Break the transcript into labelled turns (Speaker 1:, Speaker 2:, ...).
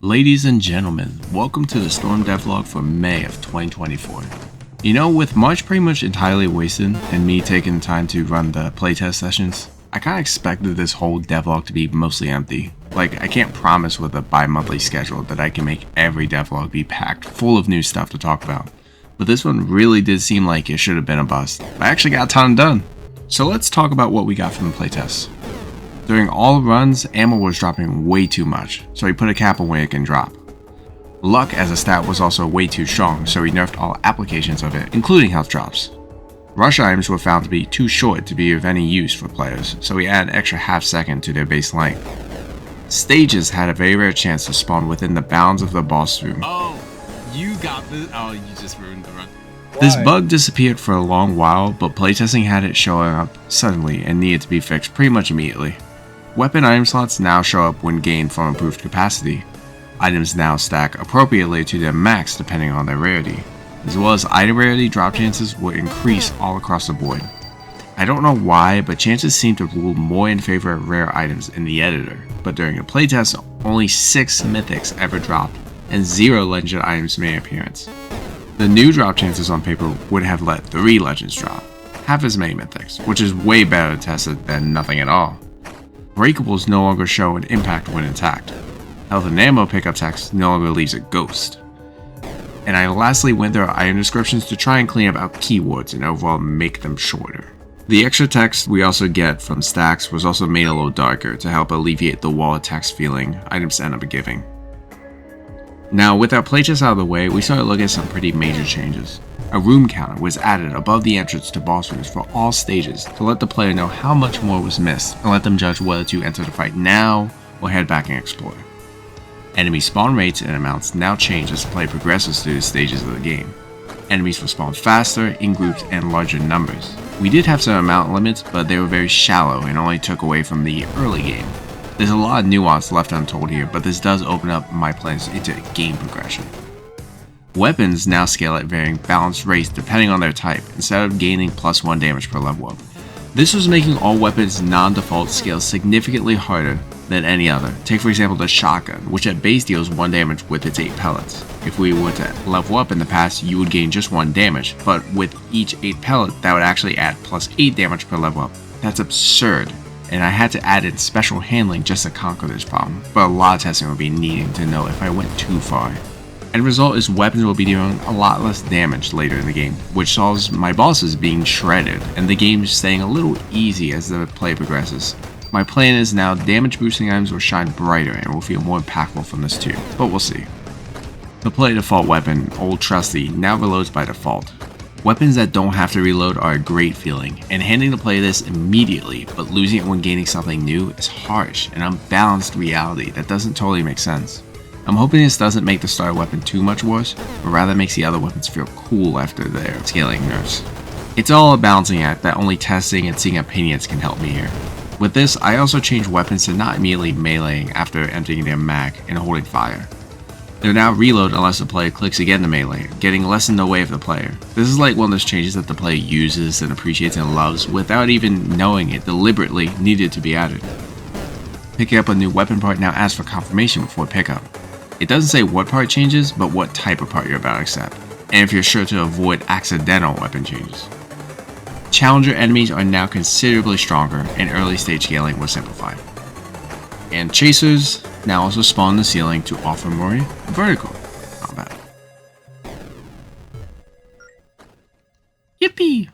Speaker 1: Ladies and gentlemen, welcome to the Storm Devlog for May of 2024. You know, with March pretty much entirely wasted and me taking the time to run the playtest sessions, I kinda expected this whole devlog to be mostly empty. Like, I can't promise with a bi-monthly schedule that I can make every devlog be packed full of new stuff to talk about. But this one really did seem like it should have been a bust. I actually got a ton done. So let's talk about what we got from the playtests. During all runs, ammo was dropping way too much, so he put a cap on where it can drop. Luck as a stat was also way too strong, so he nerfed all applications of it, including health drops. Rush items were found to be too short to be of any use for players, so he added an extra half second to their base length. Stages had a very rare chance to spawn within the bounds of the boss room.
Speaker 2: Oh, you got this? Oh, you just ruined the run.
Speaker 1: This bug disappeared for a long while, but playtesting had it showing up suddenly and needed to be fixed pretty much immediately. Weapon item slots now show up when gained from improved capacity. Items now stack appropriately to their max depending on their rarity, as well as item rarity drop chances will increase all across the board. I don't know why, but chances seem to rule more in favor of rare items in the editor, but during a playtest only 6 mythics ever dropped, and 0 legendary items made an appearance. The new drop chances on paper would have let 3 legends drop, half as many mythics, which is way better tested than nothing at all. Breakables no longer show an impact when attacked. Health and ammo pickup text no longer leaves a ghost. And I lastly went through our item descriptions to try and clean up our keywords and overall make them shorter. The extra text we also get from stacks was also made a little darker to help alleviate the wall of text feeling items end up giving. Now with our playtest out of the way, we started looking at some pretty major changes. A room counter was added above the entrance to boss rooms for all stages to let the player know how much more was missed and let them judge whether to enter the fight now or head back and explore. Enemy spawn rates and amounts now change as the player progresses through the stages of the game. Enemies will spawn faster, in groups, and larger numbers. We did have some amount limits, but they were very shallow and only took away from the early game. There's a lot of nuance left untold here, but this does open up my plans into game progression. Weapons now scale at varying balanced rates depending on their type, instead of gaining +1 damage per level up. This was making all weapons non-default scale significantly harder than any other. Take for example the shotgun, which at base deals 1 damage with its 8 pellets. If we were to level up in the past, you would gain just 1 damage, but with each 8 pellet, that would actually add +8 damage per level up. That's absurd, and I had to add in special handling just to conquer this problem, but a lot of testing would be needed to know if I went too far. End result is weapons will be doing a lot less damage later in the game, which solves my bosses being shredded and the game staying a little easy as the play progresses. My plan is now damage boosting items will shine brighter and will feel more impactful from this too, but we'll see. The play default weapon, Old Trusty, now reloads by default. Weapons that don't have to reload are a great feeling, and handing the player this immediately but losing it when gaining something new is harsh and unbalanced reality that doesn't totally make sense. I'm hoping this doesn't make the starter weapon too much worse, but rather makes the other weapons feel cool after their scaling nerfs. It's all a balancing act that only testing and seeing opinions can help me here. With this, I also changed weapons to not immediately meleeing after emptying their mag and holding fire. They're now reload unless the player clicks again to melee, getting less in the way of the player. This is like one of those changes that the player uses and appreciates and loves without even knowing it deliberately needed to be added. Picking up a new weapon part now asks for confirmation before pickup. It doesn't say what part changes, but what type of part you're about to accept, and if you're sure to avoid accidental weapon changes. Challenger enemies are now considerably stronger, and early stage scaling was simplified. And chasers now also spawn in the ceiling to offer more vertical combat. Yippee!